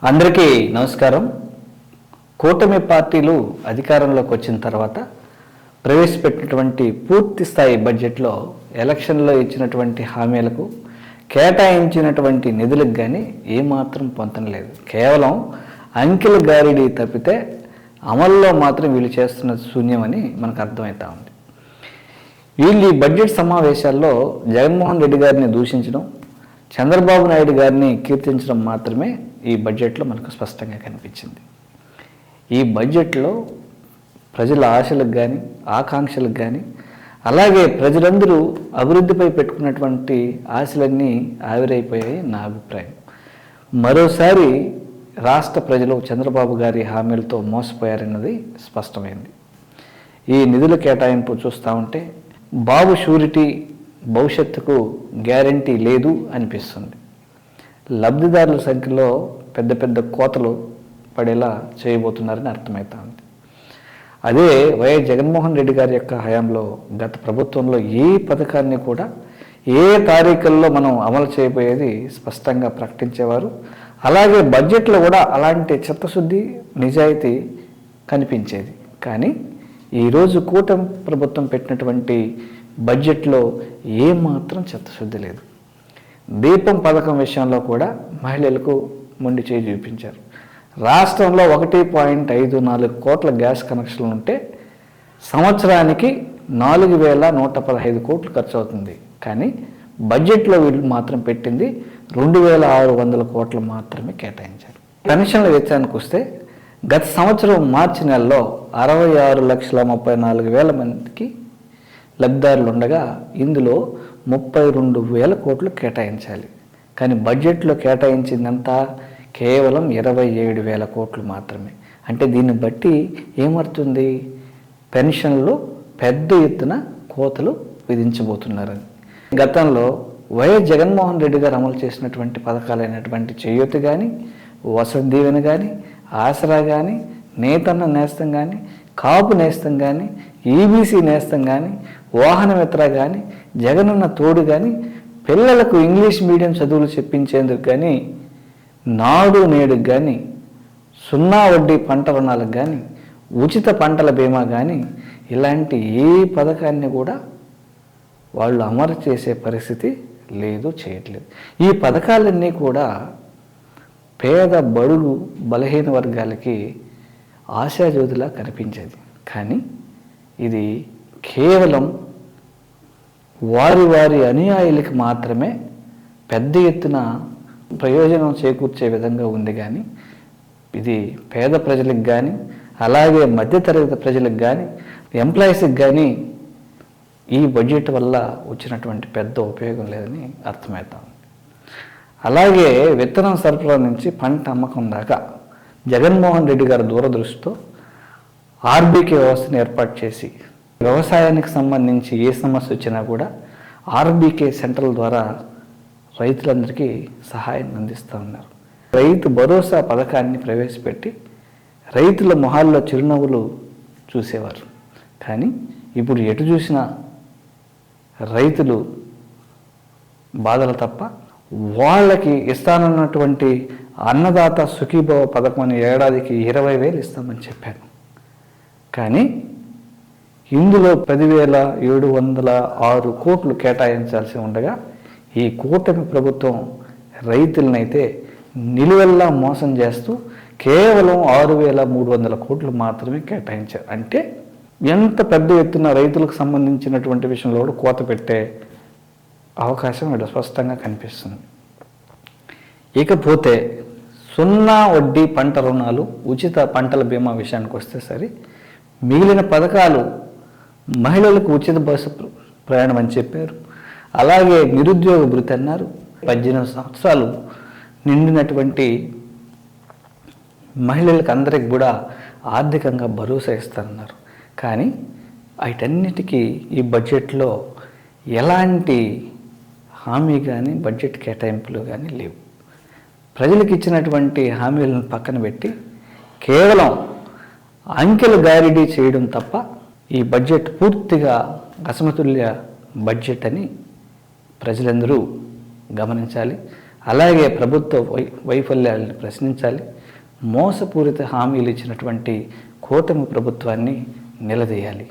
అందరికీ నమస్కారం. కూటమి పార్టీలు అధికారంలోకి వచ్చిన తర్వాత ప్రవేశపెట్టినటువంటి పూర్తి స్థాయి బడ్జెట్లో ఎలక్షన్లో ఇచ్చినటువంటి హామీలకు కేటాయించినటువంటి నిధులకు కానీ ఏమాత్రం పొంతన లేదు. కేవలం అంకెల గారిడి తప్పితే అమల్లో మాత్రం వీళ్ళు చేస్తున్న శూన్యమని మనకు అర్థమవుతా ఉంది. వీళ్ళు ఈ బడ్జెట్ సమావేశాల్లో జగన్మోహన్ రెడ్డి గారిని దూషించడం, చంద్రబాబు నాయుడు గారిని కీర్తించడం మాత్రమే ఈ బడ్జెట్లో మనకు స్పష్టంగా కనిపించింది. ఈ బడ్జెట్లో ప్రజల ఆశలకు కానీ ఆకాంక్షలకు కానీ అలాగే ప్రజలందరూ అభివృద్ధిపై పెట్టుకున్నటువంటి ఆశలన్నీ ఆవిరైపోయాయి నా అభిప్రాయం. మరోసారి రాష్ట్ర ప్రజలు చంద్రబాబు గారి హామీలతో మోసపోయారన్నది స్పష్టమైంది. ఈ నిధుల కేటాయింపు చూస్తూ ఉంటే బాబు షూరిటీ భవిష్యత్తుకు గ్యారంటీ లేదు అనిపిస్తుంది. లబ్ధిదారుల సంఖ్యలో పెద్ద పెద్ద కోతలు పడేలా చేయబోతున్నారని అర్థమవుతా ఉంది. అదే వైఎస్ జగన్మోహన్ రెడ్డి గారి యొక్క హయాంలో గత ప్రభుత్వంలో ఏ పథకాన్ని కూడా ఏ తారీఖుల్లో మనం అమలు చేయబోయేది స్పష్టంగా ప్రకటించేవారు. అలాగే బడ్జెట్లో కూడా అలాంటి చిత్తశుద్ధి నిజాయితీ కనిపించేది. కానీ ఈరోజు కూటమి ప్రభుత్వం పెట్టినటువంటి బడ్జెట్లో ఏమాత్రం చిత్తశుద్ధి లేదు. దీపం పథకం విషయంలో కూడా మహిళలకు మొండి చేయి చూపించారు. రాష్ట్రంలో 1.54 కోట్ల గ్యాస్ కనెక్షన్లు ఉంటే సంవత్సరానికి 4,115 కోట్లు ఖర్చు అవుతుంది. కానీ బడ్జెట్లో వీళ్ళు మాత్రం పెట్టింది 2,600 కోట్లు మాత్రమే కేటాయించారు. పెన్షన్ల విషయానికి వస్తే గత సంవత్సరం మార్చి నెలలో 66,34,000 మందికి లబ్ధిదారులు ఉండగా ఇందులో 32,000 కోట్లు కేటాయించాలి. కానీ బడ్జెట్లో కేటాయించిందంతా కేవలం 27,000 కోట్లు మాత్రమే. అంటే దీన్ని బట్టి ఏమవుతుంది? పెన్షన్లు పెద్ద ఎత్తున కోతలు విధించబోతున్నారని. గతంలో వైఎస్ జగన్మోహన్ రెడ్డి గారు అమలు చేసినటువంటి పథకాలైనటువంటి చేయూత కానీ, వసతి దీవెన కానీ, ఆసరా కానీ, నేతన్న నేస్తం కానీ, కాపు నేస్తం కానీ, ఈబీసీ నేస్తం కానీ, వాహన మిత్ర కానీ, జగనన్న తోడు కానీ, పిల్లలకు ఇంగ్లీష్ మీడియం చదువులు చెప్పించేందుకు కానీ, నాడు నేడుకు కానీ, 0 వడ్డీ పంట రుణాలకు కానీ, ఉచిత పంటల బీమా కానీ ఇలాంటి ఏ పథకాన్ని కూడా వాళ్ళు అమలు చేసే పరిస్థితి లేదు, చేయట్లేదు. ఈ పథకాలన్నీ కూడా పేద బడుగు బలహీన వర్గాలకి ఆశాజ్యోతిలా కనిపించేది. కానీ ఇది కేవలం వారి వారి అనుయాయులకి మాత్రమే పెద్ద ఎత్తున ప్రయోజనం చేకూర్చే విధంగా ఉంది. కానీ ఇది పేద ప్రజలకు కానీ అలాగే మధ్యతరగతి ప్రజలకు కానీ ఎంప్లాయీస్కి కానీ ఈ బడ్జెట్ వల్ల వచ్చినటువంటి పెద్ద ఉపయోగం లేదని అర్థమవుతాం. అలాగే విత్తనం సరఫరా నుంచి పంట అమ్మకం దాకా జగన్మోహన్ రెడ్డి గారి దూరదృష్టితో ఆర్బీకే వ్యవస్థను ఏర్పాటు చేసి వ్యవసాయానికి సంబంధించి ఏ సమస్య వచ్చినా కూడా ఆర్బీకే సెంటర్ల ద్వారా రైతులందరికీ సహాయం అందిస్తూ ఉన్నారు. రైతు భరోసా పథకాన్ని ప్రవేశపెట్టి రైతుల మొహాల్లో చిరునవ్వులు చూసేవారు. కానీ ఇప్పుడు ఎటు చూసినా రైతులు బాధలు తప్ప వాళ్ళకి ఇస్తానన్నటువంటి అన్నదాత సుఖీభవ పథకం అని ఏడాదికి 20,000 ఇస్తామని చెప్పాను. కానీ ఇందులో 10,706 కోట్లు కేటాయించాల్సి ఉండగా ఈ కూటమి ప్రభుత్వం రైతులనైతే నిలువెల్లా మోసం చేస్తూ కేవలం 6,300 కోట్లు మాత్రమే కేటాయించారు. అంటే ఎంత పెద్ద ఎత్తున రైతులకు సంబంధించినటువంటి విషయంలో కూడా కోత పెట్టే అవకాశం ఇక్కడ స్పష్టంగా కనిపిస్తుంది. ఇకపోతే 0 వడ్డీ పంట రుణాలు, ఉచిత పంటల బీమా విషయానికి వస్తే సరే మిగిలిన పథకాలు మహిళలకు ఉచిత బస్సు ప్రయాణం అని చెప్పారు. అలాగే నిరుద్యోగ భృతి అన్నారు. 18 సంవత్సరాలు నిండినటువంటి మహిళలకు అందరికి కూడా ఆర్థికంగా భరోసా ఇస్తారన్నారు. కానీ వీటన్నిటికీ ఈ బడ్జెట్లో ఎలాంటి హామీ కానీ బడ్జెట్ కేటాయింపులు కానీ లేవు. ప్రజలకు ఇచ్చినటువంటి హామీలను పక్కన పెట్టి కేవలం అంకెల గారిడీ చేయడం తప్ప ఈ బడ్జెట్ పూర్తిగా అసమతుల్య బడ్జెట్ అని ప్రజలందరూ గమనించాలి. అలాగే ప్రభుత్వ వైఫల్యాలను ప్రశ్నించాలి. మోసపూరిత హామీలు ఇచ్చినటువంటి కూటమి ప్రభుత్వాన్ని నిలదీయాలి.